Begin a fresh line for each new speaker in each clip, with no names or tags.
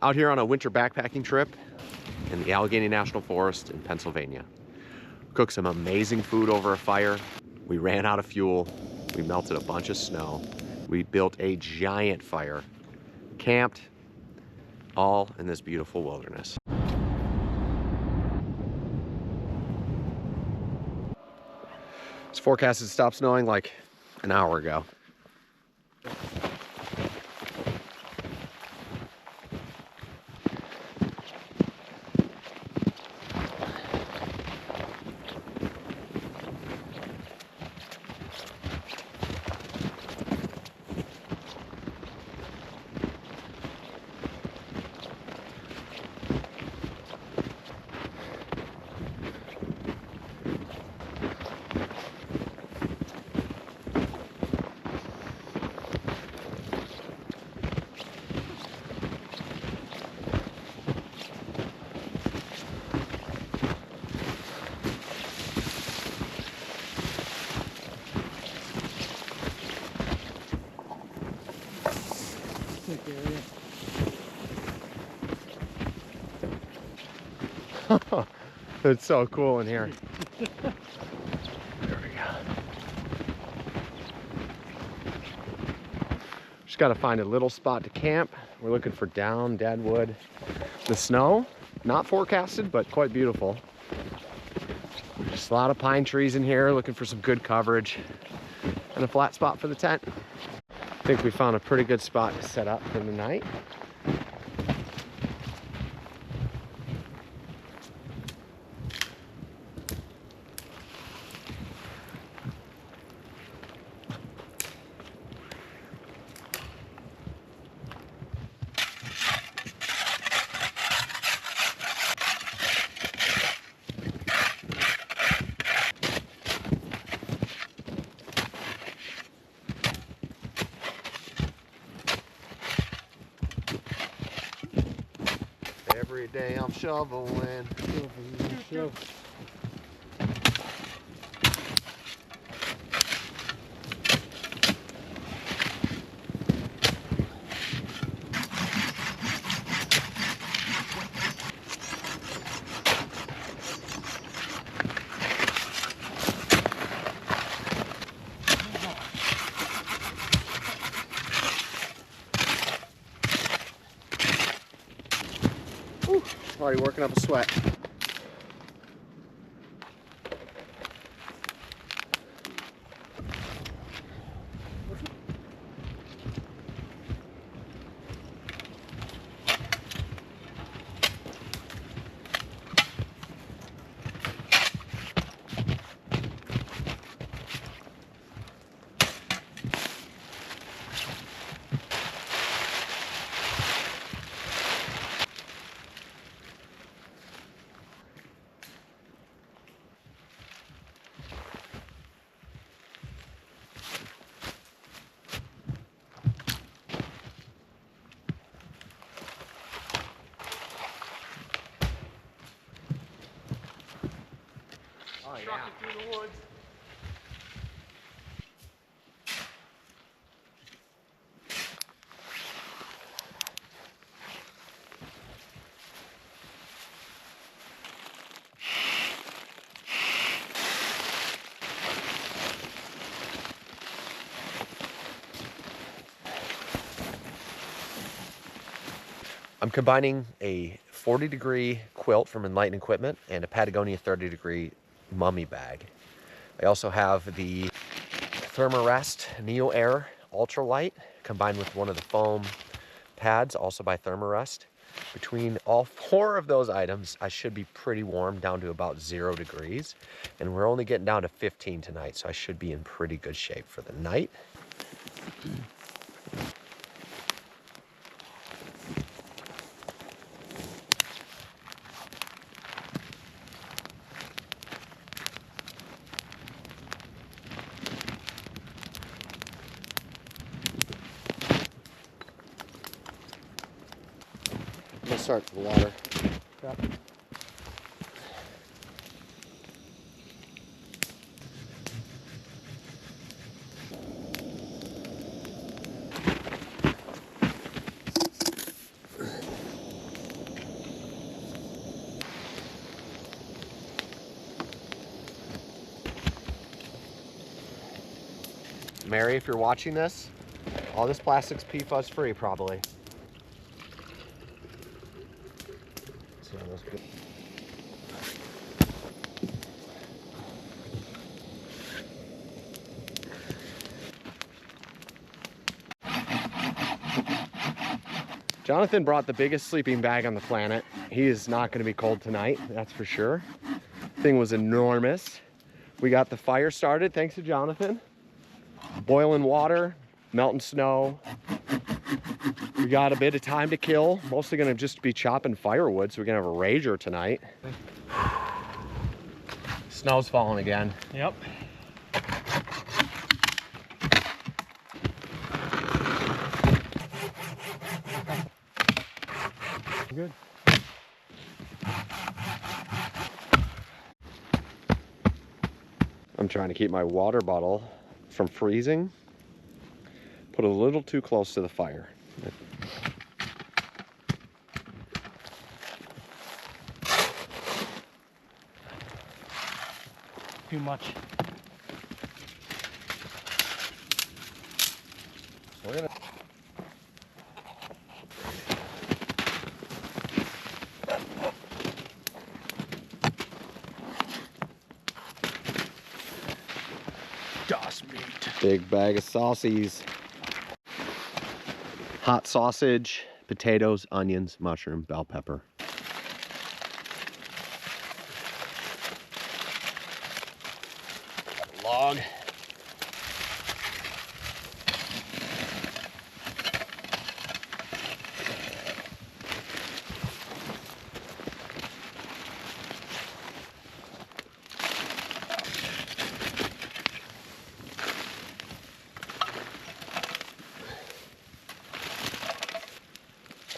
Out here on a winter backpacking trip in the Allegheny National Forest in Pennsylvania. Cooked some amazing food over a fire. We ran out of fuel. We melted a bunch of snow. We built a giant fire. Camped, all in this beautiful wilderness. It's forecasted to stop snowing like an hour ago. It's so cool in here. There we go. Just got to find a little spot to camp. We're looking for down dead wood. The snow, not forecasted, but quite beautiful. Just a lot of pine trees in here, looking for some good coverage and a flat spot for the tent. I think we found a pretty good spot to set up for the night. Every day I'm shoveling. Already working up a sweat. Oh, yeah. Through the woods. I'm combining a 40-degree quilt from Enlighten Equipment and a Patagonia 30-degree mummy bag. I also have the Thermarest Neo Air Ultralight combined with one of the foam pads, also by Thermarest. Between all 4 of those items, I should be pretty warm, down to about 0 degrees. And we're only getting down to 15 tonight, so I should be in pretty good shape for the night. I'm gonna start to the water. Yeah. Mary, if you're watching this, all this plastic's PFAS free probably. So that's good. Jonathan brought the biggest sleeping bag on the planet. He is not going to be cold tonight, that's for sure. Thing was enormous. We got the fire started thanks to Jonathan. Boiling water, melting snow. We got a bit of time to kill. Mostly going to just be chopping firewood, so we're going to have a rager tonight. Snow's falling again.
Yep. Good.
I'm trying to keep my water bottle from freezing. Put it a little too close to the fire.
Too much.
We're gonna...
Das meat.
Big bag of saucies. Hot sausage, potatoes, onions, mushroom, bell pepper. Log.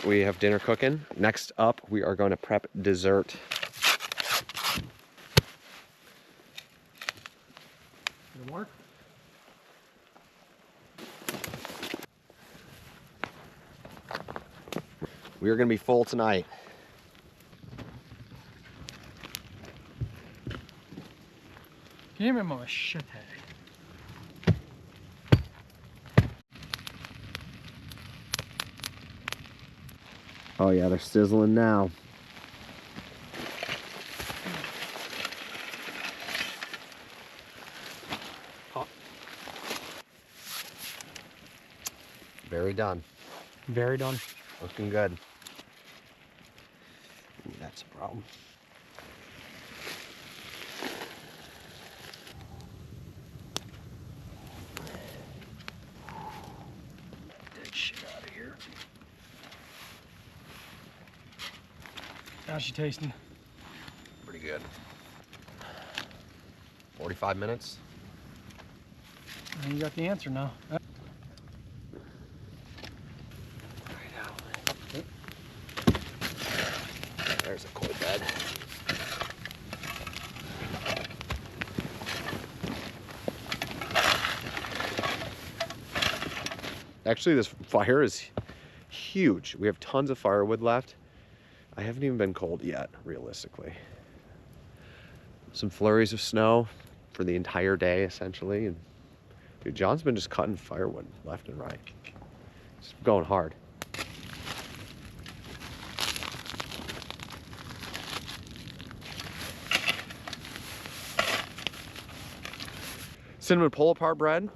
We have dinner cooking. Next up, we are going to prep dessert.
Good work.
We are going to be full tonight.
Can you remember my shit head?
Oh yeah, they're sizzling now.
Hot.
Very done.
Very done.
Looking good. Ooh, that's a problem.
Get that shit out of here. How's she tasting?
Pretty good. 45 minutes.
You got the answer now.
There's a cold bed. Actually, this fire is huge. We have tons of firewood left. I haven't even been cold yet, realistically. Some flurries of snow for the entire day, essentially. And dude, John's been just cutting firewood left and right. Just going hard. Cinnamon pull-apart bread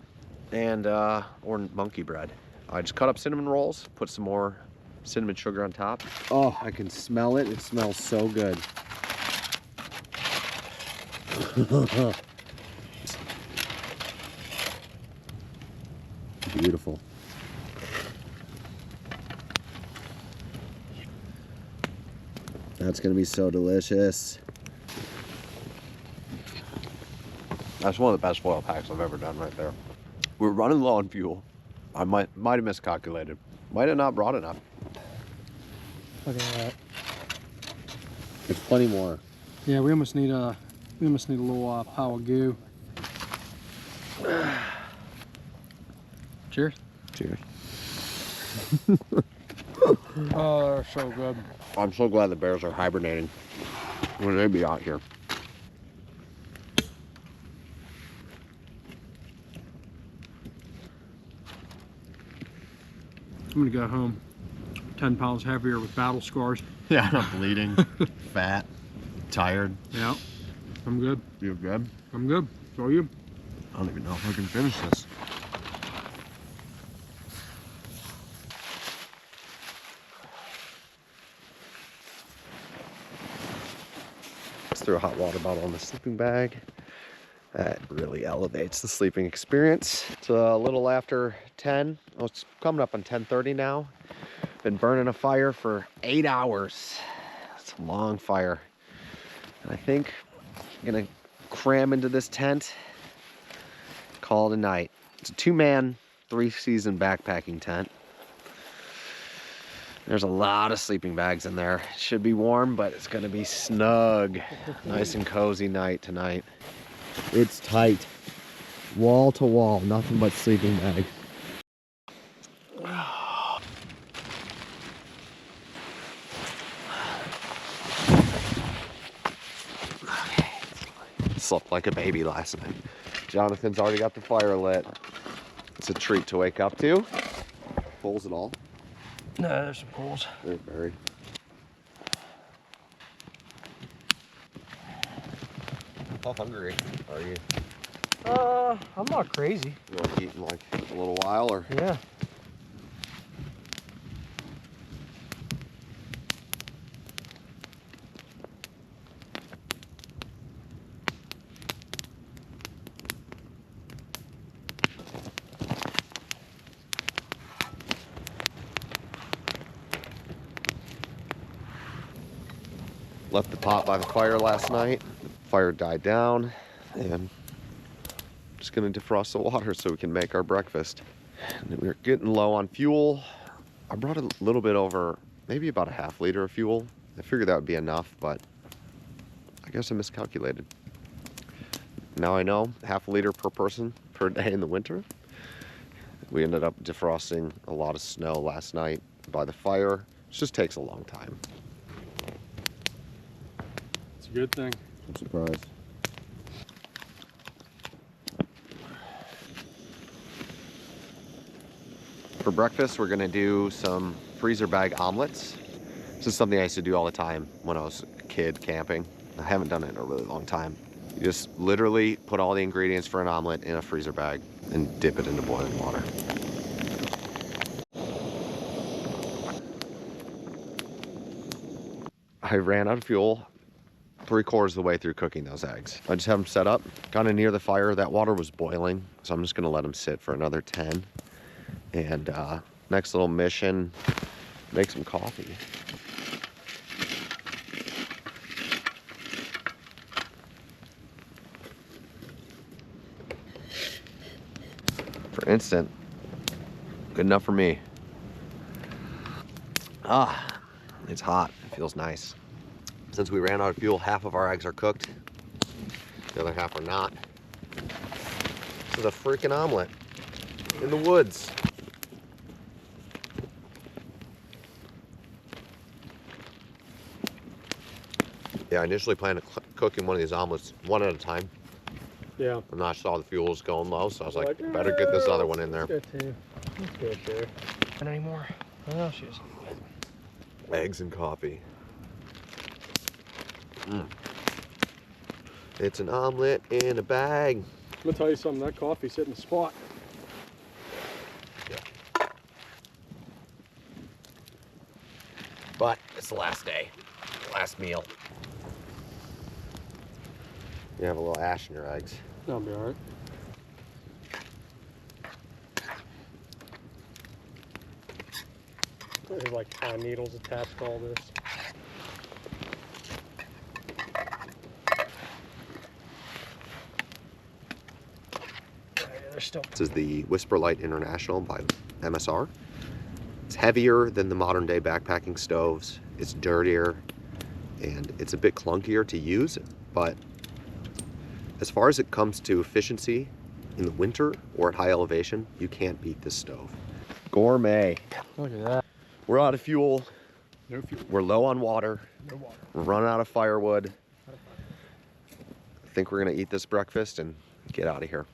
and or monkey bread. I just cut up cinnamon rolls, put some more cinnamon sugar on top. Oh, I can smell it. It smells so good. Beautiful. That's gonna be so delicious. That's one of the best foil packs I've ever done right there. We're running low on fuel. I might have miscalculated. Might have not brought enough.
Look at that.
There's plenty more.
Yeah, we almost need a little pile of goo. Cheers.
Cheers.
Oh, they're so good.
I'm so glad the bears are hibernating when they be out here.
I'm gonna go home 10 pounds heavier with battle scars.
Yeah, I'm bleeding, fat, tired.
Yeah, I'm good.
You good?
I'm good. So are you?
I don't even know if I can finish this.
Just threw a hot water bottle in the sleeping bag. That really elevates the sleeping experience. It's a little after 10. Oh, it's coming up on 10:30 now. Been burning a fire for 8 hours. It's a long fire. And I think I'm gonna cram into this tent, call it a night. It's a 2-man, 3-season backpacking tent. There's a lot of sleeping bags in there. It should be warm, but it's gonna be snug. Nice and cozy night tonight. It's tight. Wall to wall, nothing but sleeping bags. Slept like a baby last night. Jonathan's already got the fire lit. It's a treat to wake up to. Coals at all?
No, there's some coals.
They're buried. How hungry are you?
I'm not crazy.
You want to eat in like a little while, or?
Yeah.
Left the pot by the fire last night. Fire died down, and I'm just gonna defrost the water so we can make our breakfast. And we're getting low on fuel. I brought a little bit over, maybe about a half liter of fuel. I figured that would be enough, but I guess I miscalculated. Now I know, half a liter per person per day in the winter. We ended up defrosting a lot of snow last night by the fire. It just takes a long time.
It's a good thing.
I'm surprised. For breakfast, we're gonna do some freezer bag omelets. This is something I used to do all the time when I was a kid camping. I haven't done it in a really long time. You just literally put all the ingredients for an omelet in a freezer bag and dip it into boiling water. I ran out of fuel 3/4 of the way through cooking those eggs. I just have them set up kind of near the fire. That water was boiling, so I'm just gonna let them sit for another 10. And next little mission, make some coffee. For instant, good enough for me. Ah, it's hot, it feels nice. Since we ran out of fuel, half of our eggs are cooked. The other half are not. This is a freaking omelet in the woods. Yeah, I initially planned on cooking one of these omelets one at a time.
Yeah.
And then I saw the fuel was going low, so I was like, better get this other one in there.
Let's go too. Let's go there. And anymore? Oh, she doesn't.
Eggs and coffee. It's an omelet in a bag.
I'm gonna tell you something, that coffee's hitting the spot.
Yeah. But it's the last day, last meal. You have a little ash in your eggs.
That'll be alright. There's like pine needles attached to all this.
This is the Whisper Light International by MSR. It's heavier than the modern day backpacking stoves. It's dirtier and it's a bit clunkier to use, but as far as it comes to efficiency in the winter or at high elevation, you can't beat this stove. Gourmet.
Look at that.
We're out of fuel.
No fuel.
We're low on water.
No water.
We're running out of firewood. I think we're gonna eat this breakfast and get out of here.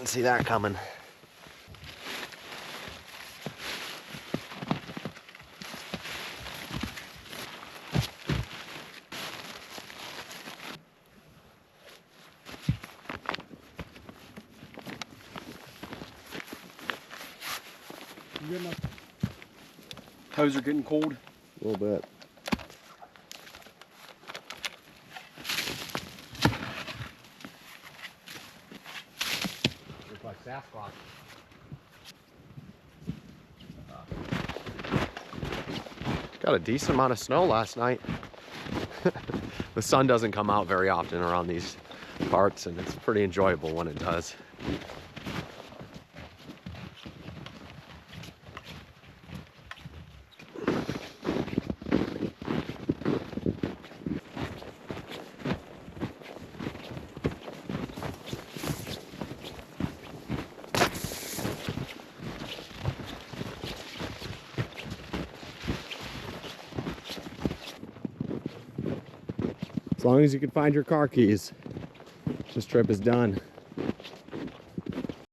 Didn't see that coming.
Toes are getting cold.
A little bit. Looks like Sasquatch. Got a decent amount of snow last night. The sun doesn't come out very often around these parts, and it's pretty enjoyable when it does. As long as you can find your car keys, this trip is done.